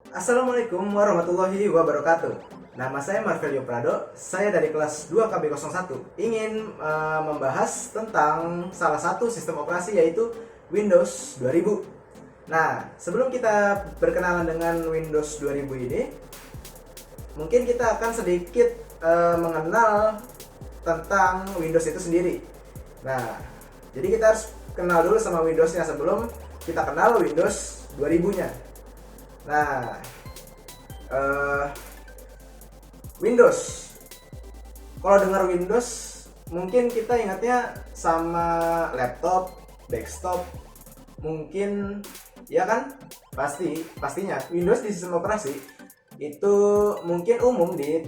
Assalamualaikum warahmatullahi wabarakatuh. Nama saya Marvelio Prado, saya dari kelas 2KB01 ingin membahas tentang salah satu sistem operasi yaitu Windows 2000. Nah, sebelum kita berkenalan dengan Windows 2000 ini, mungkin kita akan sedikit mengenal tentang Windows itu sendiri. Nah, jadi kita harus kenal dulu sama Windowsnya sebelum kita kenal Windows 2000-nya. Nah, Windows. Kalau dengar Windows, mungkin kita ingatnya sama laptop, desktop, mungkin ya kan? Pastinya Windows di sistem operasi itu mungkin umum di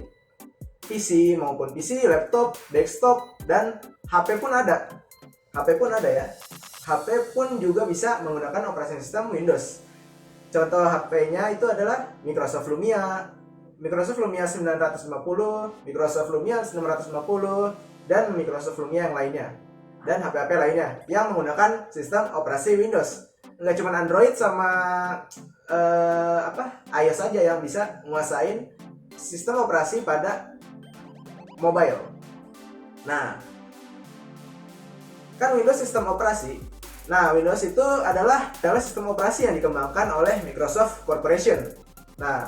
PC maupun PC, laptop, desktop, dan HP pun ada. HP pun ada ya. HP pun juga bisa menggunakan operasi sistem Windows. Contoh HP-nya itu adalah Microsoft Lumia 950, Microsoft Lumia 650, dan Microsoft Lumia yang lainnya. Dan HP-HP lainnya yang menggunakan sistem operasi Windows. Nggak cuma Android sama iOS saja yang bisa menguasain sistem operasi pada mobile. Nah, kan Windows sistem operasi. Nah, Windows itu adalah sistem operasi yang dikembangkan oleh Microsoft Corporation. Nah,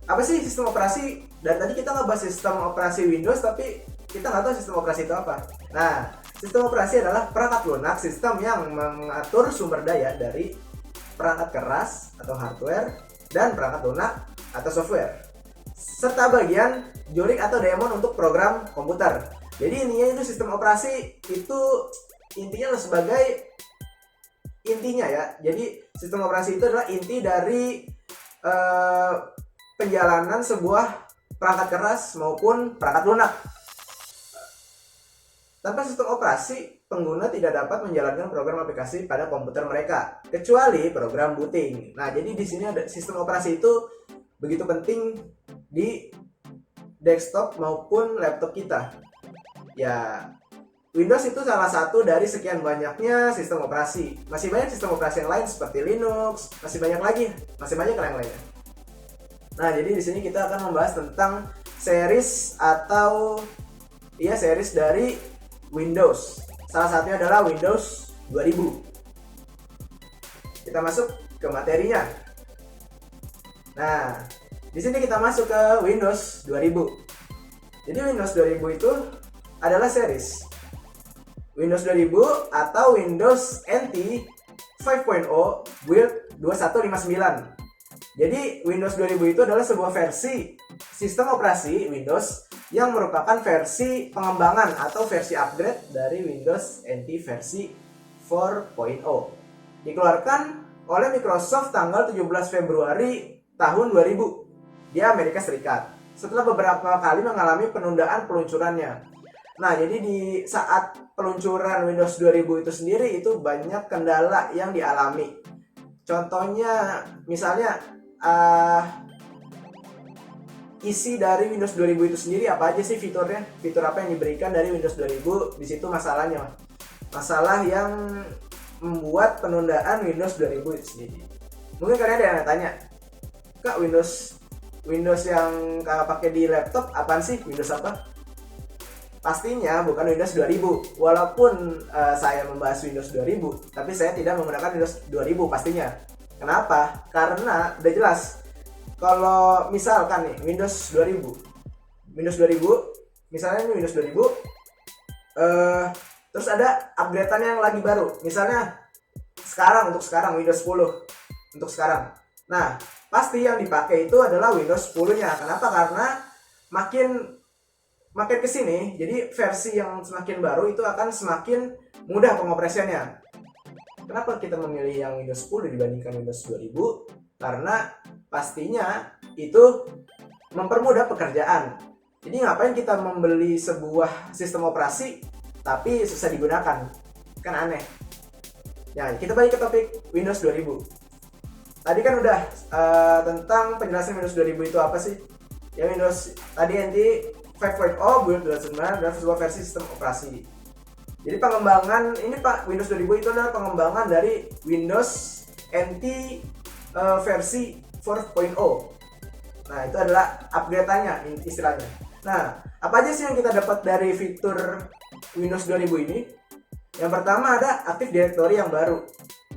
apa sih sistem operasi? Dan tadi kita ngebahas sistem operasi Windows, tapi kita nggak tahu sistem operasi itu apa. Nah, sistem operasi adalah perangkat lunak sistem yang mengatur sumber daya dari perangkat keras atau hardware dan perangkat lunak atau software, serta bagian joystick atau daemon untuk program komputer. Jadi intinya itu sistem operasi itu intinya sebagai intinya ya. Jadi sistem operasi itu adalah inti dari penjalanan sebuah perangkat keras maupun perangkat lunak. Tanpa sistem operasi, pengguna tidak dapat menjalankan program aplikasi pada komputer mereka, kecuali program booting. Nah, jadi di sini ada sistem operasi itu begitu penting di desktop maupun laptop kita. Ya, Windows itu salah satu dari sekian banyaknya sistem operasi. Masih banyak sistem operasi yang lain seperti Linux, masih banyak yang lainnya. Nah, jadi di sini kita akan membahas tentang series dari Windows. Salah satunya adalah Windows 2000. Kita masuk ke materinya. Nah, di sini kita masuk ke Windows 2000. Jadi Windows 2000 itu adalah series Windows 2000 atau Windows NT 5.0 build 2159. Jadi Windows 2000 itu adalah sebuah versi sistem operasi Windows yang merupakan versi pengembangan atau versi upgrade dari Windows NT versi 4.0. Dikeluarkan oleh Microsoft tanggal 17 Februari tahun 2000 di Amerika Serikat setelah beberapa kali mengalami penundaan peluncurannya. Nah, jadi di saat peluncuran Windows 2000 itu sendiri itu banyak kendala yang dialami. Contohnya misalnya isi dari Windows 2000 itu sendiri apa aja sih fiturnya? Fitur apa yang diberikan dari Windows 2000? Di situ masalahnya. Masalah yang membuat penundaan Windows 2000 itu sendiri. Mungkin kalian ada yang tanya, "Kak, Windows yang Kakak pakai di laptop apaan sih? Windows apa?" Pastinya bukan Windows 2000. Walaupun saya membahas Windows 2000, tapi saya tidak menggunakan Windows 2000 pastinya. Kenapa? Karena udah jelas. Kalau misalkan nih Windows 2000, misalnya ini Windows 2000, terus ada upgrade-an yang lagi baru. Misalnya untuk sekarang Windows 10 untuk sekarang. Nah, pasti yang dipakai itu adalah Windows 10-nya. Kenapa? Karena makin kesini, jadi versi yang semakin baru itu akan semakin mudah pengoperasiannya. Kenapa kita memilih yang Windows 10 dibandingkan Windows 2000? Karena pastinya itu mempermudah pekerjaan. Jadi ngapain kita membeli sebuah sistem operasi tapi susah digunakan? Kan aneh. Ya, kita balik ke topik Windows 2000. Tadi kan udah tentang penjelasan Windows 2000 itu apa sih? Ya, Windows tadi NT 5.0 build 2009 adalah sebuah versi sistem operasi. Jadi pengembangan ini Windows 2000 itu adalah pengembangan dari Windows NT versi 4.0. Nah, itu adalah upgrade-nya istilahnya. Nah, apa aja sih yang kita dapat dari fitur Windows 2000 ini? Yang pertama ada Active Directory yang baru.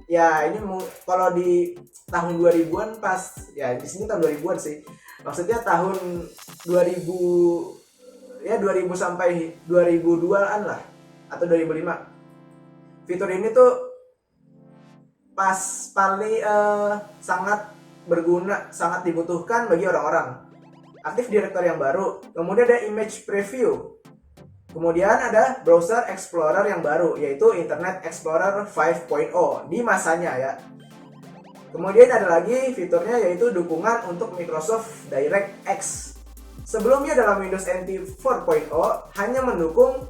Ya, ini kalau di tahun 2000-an pas, ya di sini tahun 2000-an sih. Maksudnya tahun 2000, ya 2000 sampai 2002-an lah, atau 2005. Fitur ini tuh pas paling sangat berguna, sangat dibutuhkan bagi orang-orang. Active Directory yang baru, kemudian ada Image Preview, kemudian ada Browser Explorer yang baru, yaitu Internet Explorer 5.0 di masanya ya. Kemudian ada lagi fiturnya yaitu dukungan untuk Microsoft DirectX. Sebelumnya dalam Windows NT 4.0 hanya mendukung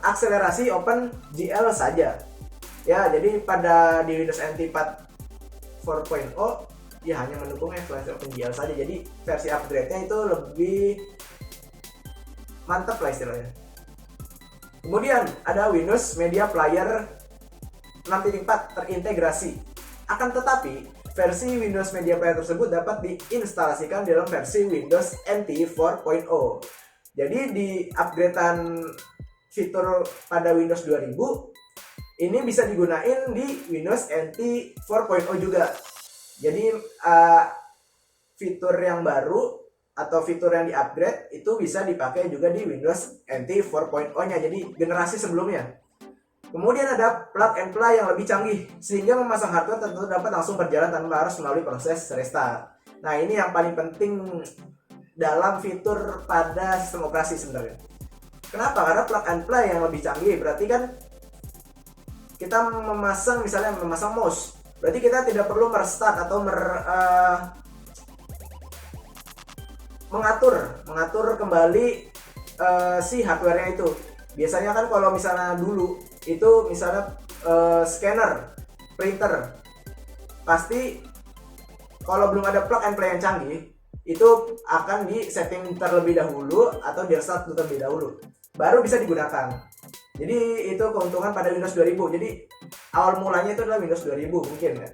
akselerasi OpenGL saja. Ya, jadi pada di Windows NT 4.0 ya hanya mendukung akselerasi OpenGL saja. Jadi versi upgrade-nya itu lebih mantap lah istilahnya. Kemudian ada Windows Media Player 6.4 terintegrasi. Akan tetapi versi Windows Media Player tersebut dapat diinstalasikan dalam versi Windows NT 4.0. Jadi di upgradean fitur pada Windows 2000 ini bisa digunain di Windows NT 4.0 juga. Jadi fitur yang baru atau fitur yang di-upgrade itu bisa dipakai juga di Windows NT 4.0-nya, jadi generasi sebelumnya. Kemudian ada plug and play yang lebih canggih, sehingga memasang hardware tentu dapat langsung berjalan tanpa harus melalui proses restart. Nah, ini yang paling penting dalam fitur pada sistem operasi sebenarnya. Kenapa? Karena plug and play yang lebih canggih, berarti kan kita memasang, misalnya memasang mouse, berarti kita tidak perlu merestart atau mengatur kembali si hardware-nya itu. Biasanya kan kalau misalnya dulu itu misalnya scanner, printer, pasti kalau belum ada plug and play yang canggih itu akan di setting terlebih dahulu atau di restart terlebih dahulu, baru bisa digunakan. Jadi itu keuntungan pada Windows 2000. Jadi awal mulanya itu adalah Windows 2000 mungkin ya.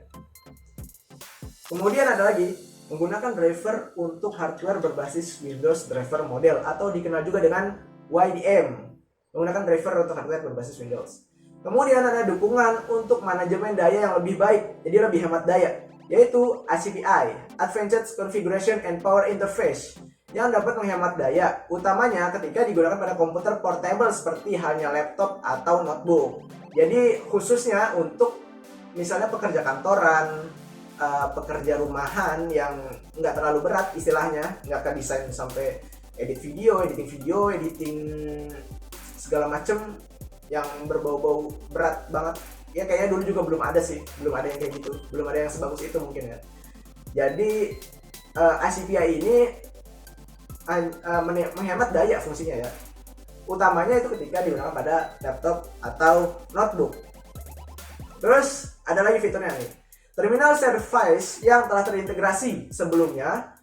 Kemudian ada lagi menggunakan driver untuk hardware berbasis Windows Driver Model atau dikenal juga dengan YDM. Menggunakan driver untuk hardware berbasis Windows. Kemudian ada dukungan untuk manajemen daya yang lebih baik, jadi lebih hemat daya, yaitu ACPI, Advanced Configuration and Power Interface, yang dapat menghemat daya, utamanya ketika digunakan pada komputer portable seperti halnya laptop atau notebook. Jadi khususnya untuk misalnya pekerja kantoran, pekerja rumahan yang nggak terlalu berat istilahnya, nggak akan desain sampai editing video, editing segala macem yang berbau-bau berat banget. Ya kayaknya dulu juga belum ada sih, belum ada yang kayak gitu, belum ada yang sebagus itu mungkin ya. Jadi ACPI ini menghemat daya fungsinya ya. Utamanya itu ketika digunakan pada laptop atau notebook. Terus ada lagi fiturnya nih, terminal service yang telah terintegrasi sebelumnya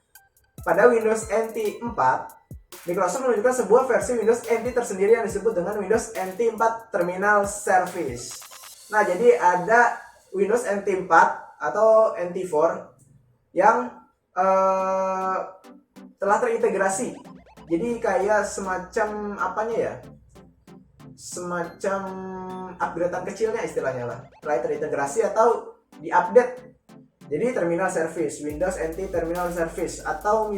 pada Windows NT 4. Microsoft menunjukkan sebuah versi Windows NT tersendiri yang disebut dengan Windows NT 4 Terminal Service. Nah, jadi ada Windows NT 4 atau NT 4 yang telah terintegrasi. Jadi kayak semacam apanya ya? Semacam upgradean kecilnya istilahnya lah. Telah terintegrasi atau diupdate. Jadi terminal service, Windows NT Terminal Service, atau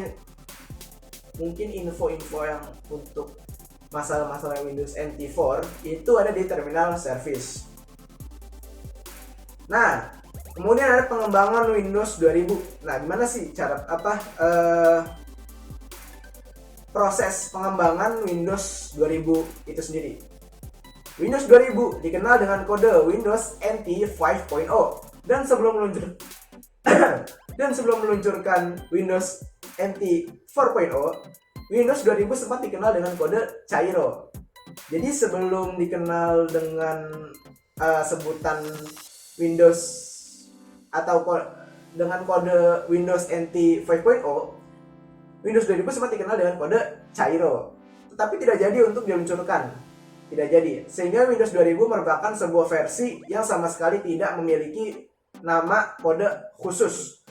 mungkin info-info yang untuk masalah-masalah Windows NT 4 itu ada di terminal service. Nah, kemudian ada pengembangan Windows 2000. Nah, gimana sih cara proses pengembangan Windows 2000 itu sendiri? Windows 2000 dikenal dengan kode Windows NT 5.0 dan sebelum meluncurkan Windows NT 4.0, Windows 2000 sempat dikenal dengan kode Cairo. Jadi sebelum dikenal dengan sebutan Windows atau dengan kode Windows NT 5.0, Windows 2000 sempat dikenal dengan kode Cairo, tetapi tidak jadi untuk diluncurkan. Tidak jadi, sehingga Windows 2000 merupakan sebuah versi yang sama sekali tidak memiliki nama kode khusus.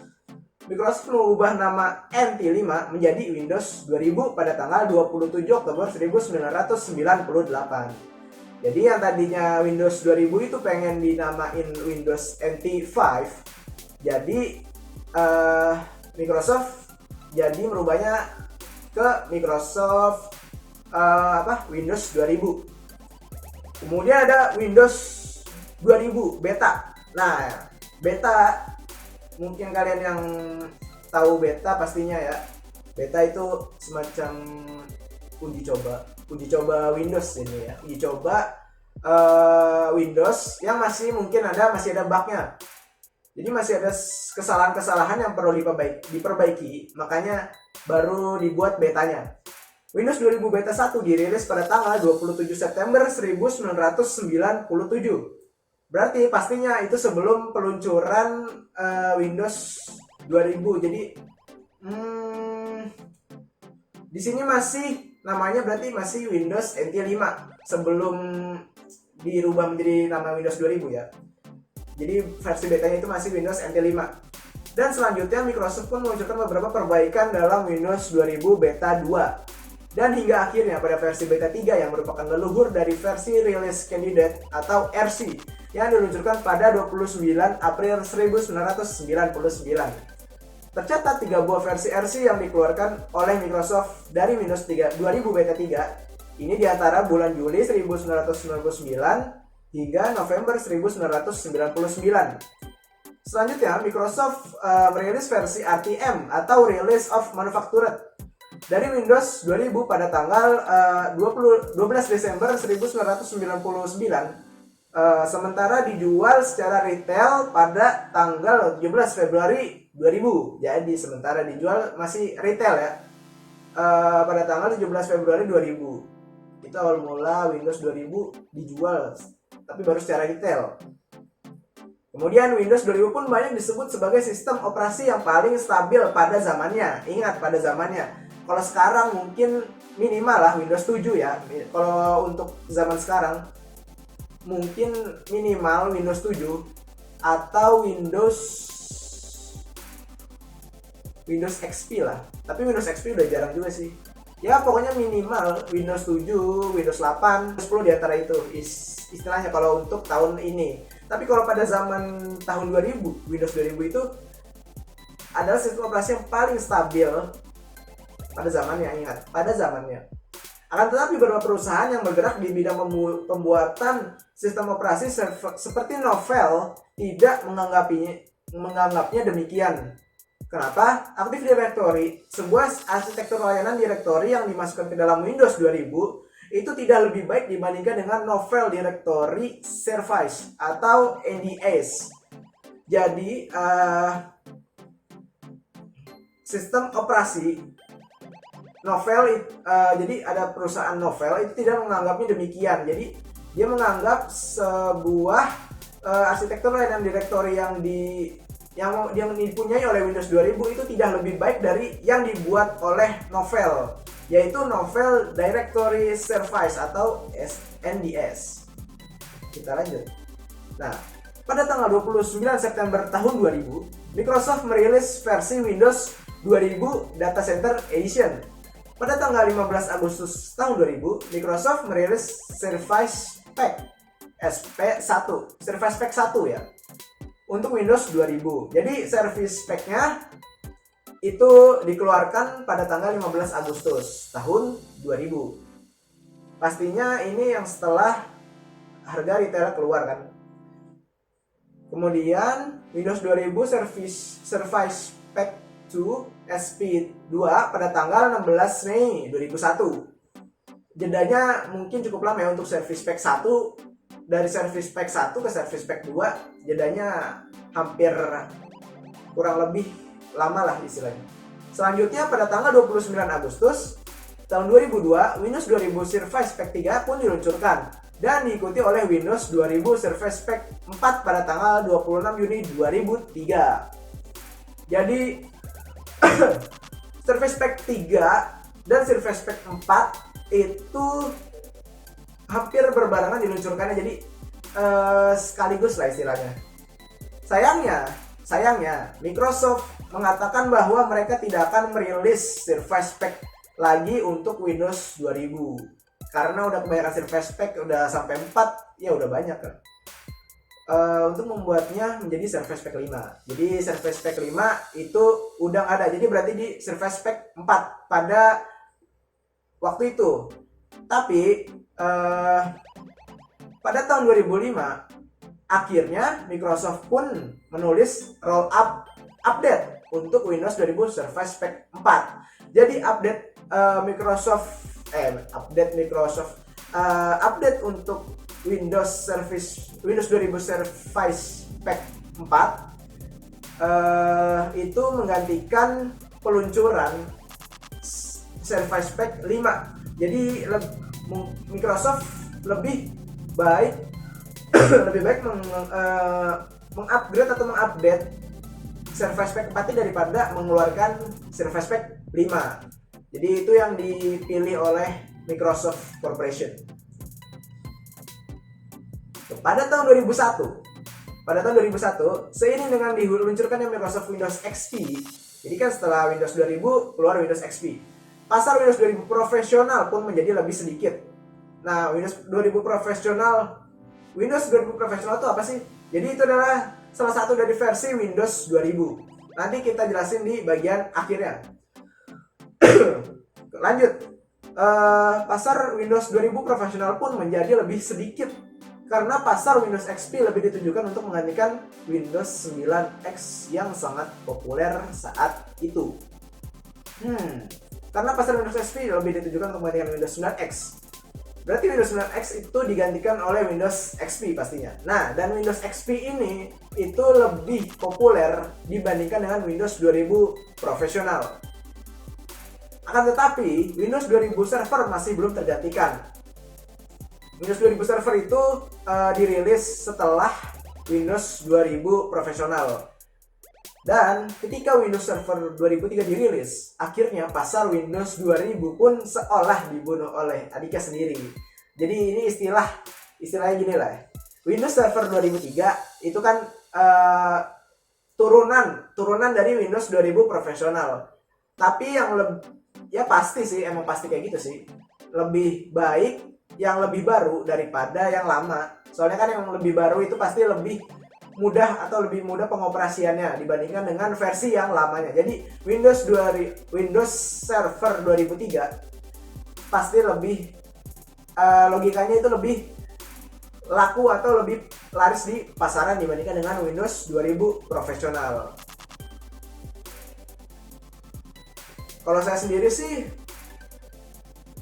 Microsoft mengubah nama NT5 menjadi Windows 2000 pada tanggal 27 Oktober 1998. Jadi yang tadinya Windows 2000 itu pengen dinamain Windows NT5, jadi Microsoft jadi merubahnya ke Microsoft Windows 2000. Kemudian ada Windows 2000 Beta. Nah, Beta mungkin kalian yang tahu Beta pastinya ya. Beta itu semacam uji coba Windows ini ya. Uji coba Windows yang masih ada bugnya. Jadi masih ada kesalahan-kesalahan yang perlu diperbaiki, makanya baru dibuat betanya. Windows 2000 Beta 1 dirilis pada tanggal 27 September 1997. Berarti pastinya itu sebelum peluncuran Windows 2000. Jadi di sini namanya berarti masih Windows NT5 sebelum dirubah menjadi nama Windows 2000 ya. Jadi versi betanya itu masih Windows NT5. Dan selanjutnya Microsoft pun meluncurkan beberapa perbaikan dalam Windows 2000 Beta 2. Dan hingga akhirnya pada versi Beta 3 yang merupakan leluhur dari versi Release Candidate atau RC yang diluncurkan pada 29 April 1999. Tercatat 3 buah versi RC yang dikeluarkan oleh Microsoft dari Windows 2000 Beta 3. Ini di antara bulan Juli 1999 hingga November 1999. Selanjutnya, Microsoft merilis versi RTM atau Release of Manufactured dari Windows 2000 pada tanggal 12 Desember 1999. Sementara dijual secara retail pada tanggal 17 Februari 2000. Jadi sementara dijual masih retail ya. Pada tanggal 17 Februari 2000. Itu awal mula Windows 2000 dijual, tapi baru secara retail. Kemudian Windows 2000 pun banyak disebut sebagai sistem operasi yang paling stabil pada zamannya. Ingat, pada zamannya. Kalau sekarang mungkin minimal lah Windows 7 ya. Kalau untuk zaman sekarang mungkin minimal Windows 7 atau Windows XP lah. Tapi Windows XP udah jarang juga sih. Ya pokoknya minimal Windows 7, Windows 8, 10 di antara itu istilahnya kalau untuk tahun ini. Tapi kalau pada zaman tahun 2000, Windows 2000 itu adalah sistem operasi yang paling stabil pada zamannya, ingat, pada zamannya. Akan tetapi beberapa perusahaan yang bergerak di bidang pembuatan sistem operasi seperti Novell tidak menganggapnya demikian. Kenapa? Active Directory, sebuah arsitektur layanan direktori yang dimasukkan ke dalam Windows 2000 itu tidak lebih baik dibandingkan dengan Novell Directory Service atau NDS. Jadi sistem operasi Novell, jadi ada perusahaan Novell itu tidak menganggapnya demikian. Jadi dia menganggap sebuah arsitektur layanan direktori yang dipunyai oleh Windows 2000 itu tidak lebih baik dari yang dibuat oleh Novell, yaitu Novell Directory Service atau NDS. Kita lanjut. Nah, pada tanggal 29 September tahun 2000, Microsoft merilis versi Windows 2000 Data Center Edition. Pada tanggal 15 Agustus tahun 2000, Microsoft merilis Service Pack SP1, Service Pack 1 ya, untuk Windows 2000. Jadi Service Pack-nya itu dikeluarkan pada tanggal 15 Agustus tahun 2000. Pastinya ini yang setelah harga retail keluar kan. Kemudian Windows 2000 Service Pack 2 SP2 pada tanggal 16 Mei 2001. Jedanya mungkin cukup lama ya untuk Service Pack 1. Dari Service Pack 1 ke Service Pack 2 jedanya hampir kurang lebih lama lah istilahnya. Selanjutnya pada tanggal 29 Agustus tahun 2002, Windows 2000 Service Pack 3 pun diluncurkan dan diikuti oleh Windows 2000 Service Pack 4 pada tanggal 26 Juni 2003. Jadi Service Pack 3 dan Service Pack 4 itu hampir berbarengan diluncurkannya, jadi sekaligus lah istilahnya. Sayangnya Microsoft mengatakan bahwa mereka tidak akan merilis Surface Pack lagi untuk Windows 2000 karena udah kebanyakan Surface Pack, udah sampai 4 ya, udah banyak kan. Untuk membuatnya menjadi Surface Pack 5. Jadi Surface Pack 5 itu udah ada. Jadi berarti di Surface Pack 4 pada waktu itu. Tapi pada tahun 2005 akhirnya Microsoft pun menulis roll up update untuk Windows 2000 Surface Pack 4. Jadi update update untuk Windows 2000 Surface Pack 4 itu menggantikan peluncuran Surface Pack 5. Jadi Microsoft lebih baik mengupgrade atau mengupdate Surface Pack 4 daripada mengeluarkan Surface Pack 5. Jadi itu yang dipilih oleh Microsoft Corporation. Pada tahun 2001, seiring dengan diluncurkannya Microsoft Windows XP, jadi kan setelah Windows 2000 keluar Windows XP, pasar Windows 2000 profesional pun menjadi lebih sedikit. Nah, Windows 2000 profesional itu apa sih? Jadi itu adalah salah satu dari versi Windows 2000. Nanti kita jelasin di bagian akhirnya. Lanjut, pasar Windows 2000 profesional pun menjadi lebih sedikit karena pasar Windows XP lebih ditujukan untuk menggantikan Windows 9X yang sangat populer saat itu. Karena pasar Windows XP lebih ditujukan untuk menggantikan Windows 9X, berarti Windows 9X itu digantikan oleh Windows XP pastinya. Nah, dan Windows XP ini itu lebih populer dibandingkan dengan Windows 2000 profesional. Akan tetapi, Windows 2000 Server masih belum tergantikan. Windows 2000 Server itu dirilis setelah Windows 2000 profesional. Dan ketika Windows Server 2003 dirilis, akhirnya pasar Windows 2000 pun seolah dibunuh oleh adiknya sendiri. Jadi ini istilahnya gini lah. Windows Server 2003 itu kan turunan dari Windows 2000 profesional. Tapi ya pasti sih, emang pasti kayak gitu sih. Lebih baik yang lebih baru daripada yang lama. Soalnya kan yang lebih baru itu pasti lebih mudah pengoperasiannya dibandingkan dengan versi yang lamanya. Jadi Windows Server 2003 pasti lebih logikanya itu lebih laku atau lebih laris di pasaran dibandingkan dengan Windows 2000 profesional. Kalau saya sendiri sih,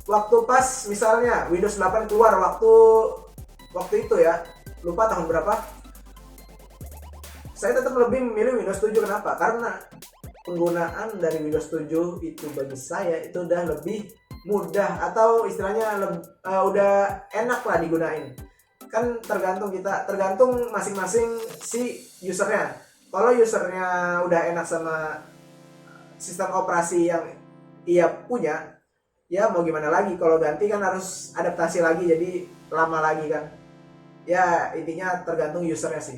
waktu pas misalnya Windows 8 keluar waktu itu ya, lupa tahun berapa, saya tetap lebih memilih Windows 7. Kenapa? Karena penggunaan dari Windows 7 itu bagi saya itu udah lebih mudah, atau istilahnya udah enak lah digunain. Kan tergantung masing-masing si usernya. Kalau usernya udah enak sama sistem operasi yang ia punya, ya mau gimana lagi, kalau ganti kan harus adaptasi lagi, jadi lama lagi kan. Ya intinya tergantung usernya sih.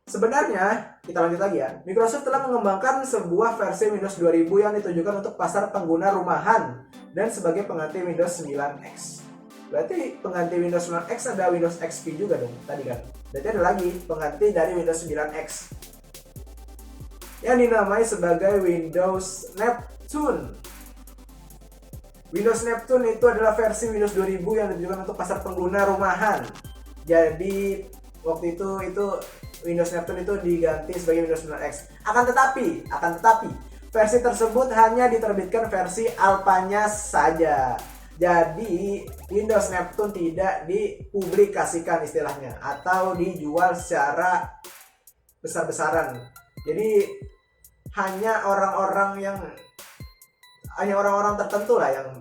Sebenarnya, kita lanjut lagi ya. Microsoft telah mengembangkan sebuah versi Windows 2000 yang ditujukan untuk pasar pengguna rumahan dan sebagai pengganti Windows 9X. Berarti pengganti Windows 9X ada Windows XP juga dong tadi kan. Berarti ada lagi pengganti dari Windows 9X yang dinamai sebagai Windows Neptune. Windows Neptune itu adalah versi Windows 2000 yang ditujukan untuk pasar pengguna rumahan. Jadi waktu itu Windows Neptune itu diganti sebagai Windows 9X. Akan tetapi versi tersebut hanya diterbitkan versi alpanya saja. Jadi Windows Neptune tidak dipublikasikan istilahnya atau dijual secara besar-besaran. Jadi hanya orang-orang tertentu lah yang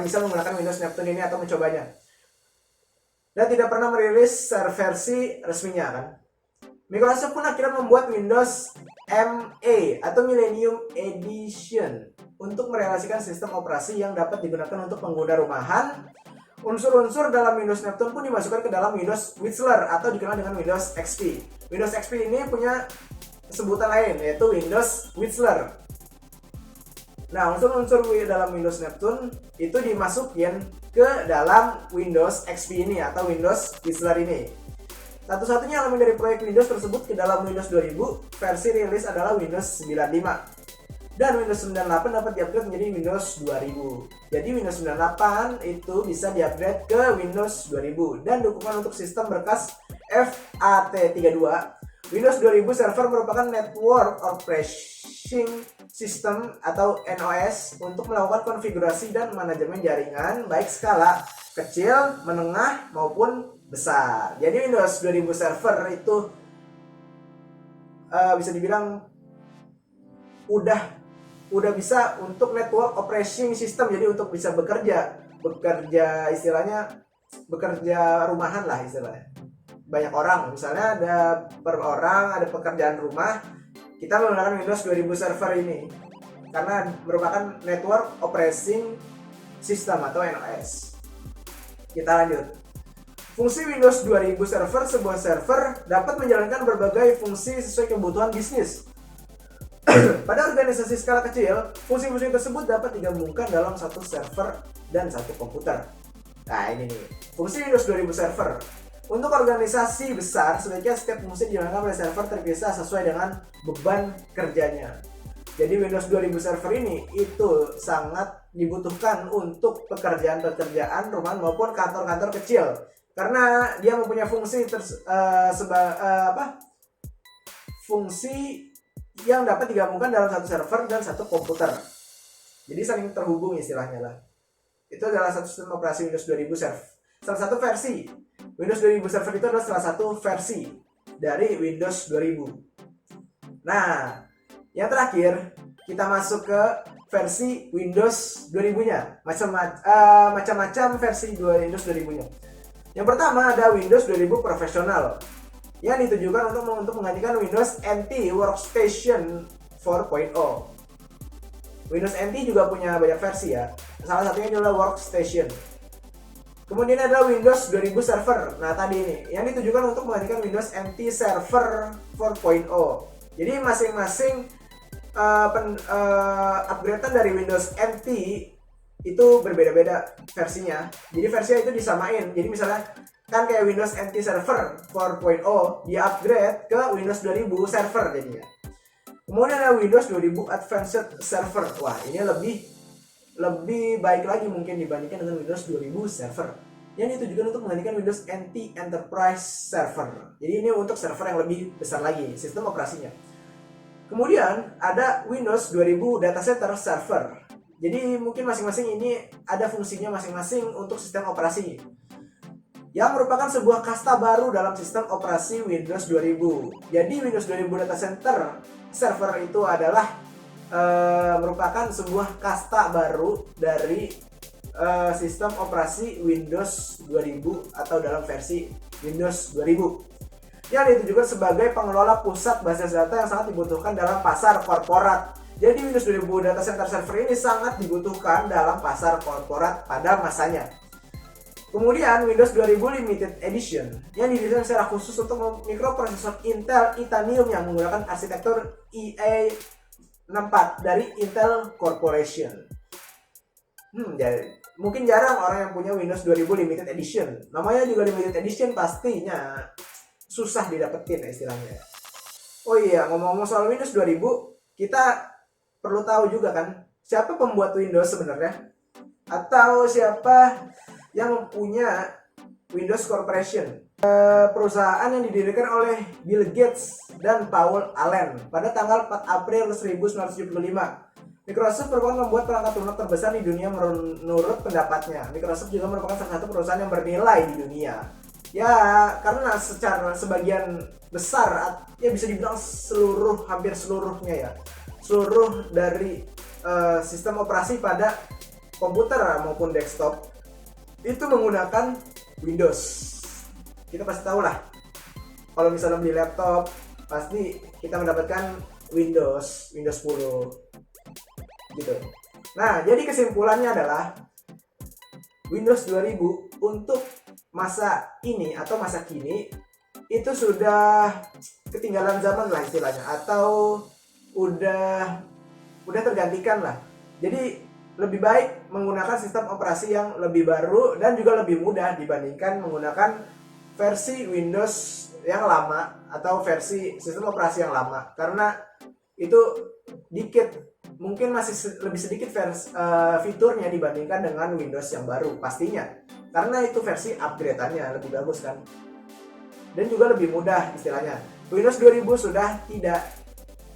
bisa menggunakan Windows Neptune ini atau mencobanya. Dan tidak pernah merilis versi resminya kan. Microsoft pun akhirnya membuat Windows ME atau Millennium Edition untuk merealisasikan sistem operasi yang dapat digunakan untuk pengguna rumahan. Unsur-unsur dalam Windows Neptune pun dimasukkan ke dalam Windows Whistler atau dikenal dengan Windows XP. Windows XP ini punya sebutan lain yaitu Windows Whistler. Nah, unsur-unsur dalam Windows Neptune itu dimasukin ke dalam Windows XP ini atau Windows Whistler ini. Satu-satunya elemen dari proyek Windows tersebut ke dalam Windows 2000 versi rilis adalah Windows 95. Dan Windows 98 dapat diupgrade menjadi Windows 2000. Jadi Windows 98 itu bisa diupgrade ke Windows 2000. Dan dukungan untuk sistem berkas FAT32. Windows 2000 Server merupakan Network Operating System atau NOS untuk melakukan konfigurasi dan manajemen jaringan baik skala kecil, menengah maupun besar. Jadi Windows 2000 Server itu bisa dibilang udah bisa untuk network operating system, jadi untuk bisa bekerja istilahnya bekerja rumahan lah istilahnya. Banyak orang, misalnya ada per orang ada pekerjaan rumah, kita menggunakan Windows 2000 Server ini karena merupakan network operating system atau NOS. Kita lanjut. Fungsi Windows 2000 Server, sebuah server dapat menjalankan berbagai fungsi sesuai kebutuhan bisnis. Pada organisasi skala kecil, fungsi-fungsi tersebut dapat digabungkan dalam satu server dan satu komputer. Nah, ini nih, fungsi Windows 2000 Server. Untuk organisasi besar, sebaiknya setiap fungsi dijalankan oleh server terpisah sesuai dengan beban kerjanya. Jadi Windows 2000 Server ini itu sangat dibutuhkan untuk pekerjaan-pekerjaan rumahan maupun kantor-kantor kecil. Karena dia mempunyai fungsi fungsi yang dapat digabungkan dalam satu server dan satu komputer. Jadi saling terhubung istilahnya lah. Itu adalah satu sistem operasi Windows 2000 Server. Salah satu versi Windows 2000 Server itu adalah salah satu versi dari Windows 2000. Nah, yang terakhir kita masuk ke versi Windows 2000-nya. Macam-macam versi Windows 2000-nya. Yang pertama ada Windows 2000 Professional yang ditujukan untuk menggantikan Windows NT Workstation 4.0. Windows NT juga punya banyak versi ya. Salah satunya adalah Workstation. Kemudian ada Windows 2000 Server. Nah, tadi ini yang ditujukan untuk menggantikan Windows NT Server 4.0. Jadi masing-masing upgradean dari Windows NT itu berbeda-beda versinya. Jadi versinya itu disamain. Jadi misalnya kan kayak Windows NT Server 4.0 di-upgrade ke Windows 2000 Server jadinya. Kemudian ada Windows 2000 Advanced Server. Wah, ini lebih baik lagi mungkin dibandingkan dengan Windows 2000 Server yang ditujukan untuk menggantikan Windows NT Enterprise Server. Jadi ini untuk server yang lebih besar lagi sistem operasinya. Kemudian ada Windows 2000 Data Center Server. Jadi mungkin masing-masing ini ada fungsinya masing-masing untuk sistem operasi yang merupakan sebuah kasta baru dalam sistem operasi Windows 2000. Jadi Windows 2000 Data Center Server itu adalah merupakan sebuah kasta baru dari sistem operasi Windows 2000 atau dalam versi Windows 2000 yang ditujukan sebagai pengelola pusat basis data yang sangat dibutuhkan dalam pasar korporat. Jadi Windows 2000 Data Center Server ini sangat dibutuhkan dalam pasar korporat pada masanya. Kemudian Windows 2000 Limited Edition yang didesain secara khusus untuk mikroprosesor Intel Itanium yang menggunakan arsitektur IA64 dari Intel Corporation. Mungkin jarang orang yang punya Windows 2000 Limited Edition. Namanya juga Limited Edition, pastinya susah didapetin istilahnya. Oh iya, ngomong-ngomong soal Windows 2000, kita perlu tahu juga kan, siapa pembuat Windows sebenarnya? Atau siapa yang mempunyai Windows Corporation? Perusahaan yang didirikan oleh Bill Gates dan Paul Allen pada tanggal 4 April 1975. Microsoft merupakan pembuat perangkat lunak terbesar di dunia menurut pendapatnya. Microsoft juga merupakan salah satu perusahaan yang bernilai di dunia. Ya, karena secara sebagian besar, ya bisa dibilang hampir seluruhnya ya. Seluruh dari sistem operasi pada komputer maupun desktop itu menggunakan Windows. Kita pasti tahu lah, kalau misalnya beli laptop pasti kita mendapatkan Windows 10 gitu. Nah, jadi kesimpulannya adalah Windows 2000 untuk masa ini atau masa kini itu sudah ketinggalan zaman lah istilahnya, atau udah tergantikan lah. Jadi lebih baik menggunakan sistem operasi yang lebih baru dan juga lebih mudah dibandingkan menggunakan versi Windows yang lama atau versi sistem operasi yang lama, karena itu mungkin masih lebih sedikit fiturnya dibandingkan dengan Windows yang baru pastinya, karena itu versi upgrade-annya lebih bagus kan, dan juga lebih mudah istilahnya. Windows 2000 sudah tidak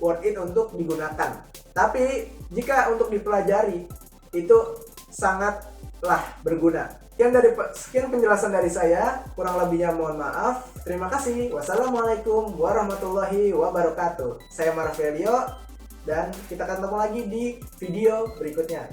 worth it untuk digunakan, tapi jika untuk dipelajari itu sangatlah berguna. Sekian penjelasan dari saya, kurang lebihnya mohon maaf. Terima kasih. Wassalamualaikum warahmatullahi wabarakatuh. Saya Marvelio dan kita akan ketemu lagi di video berikutnya.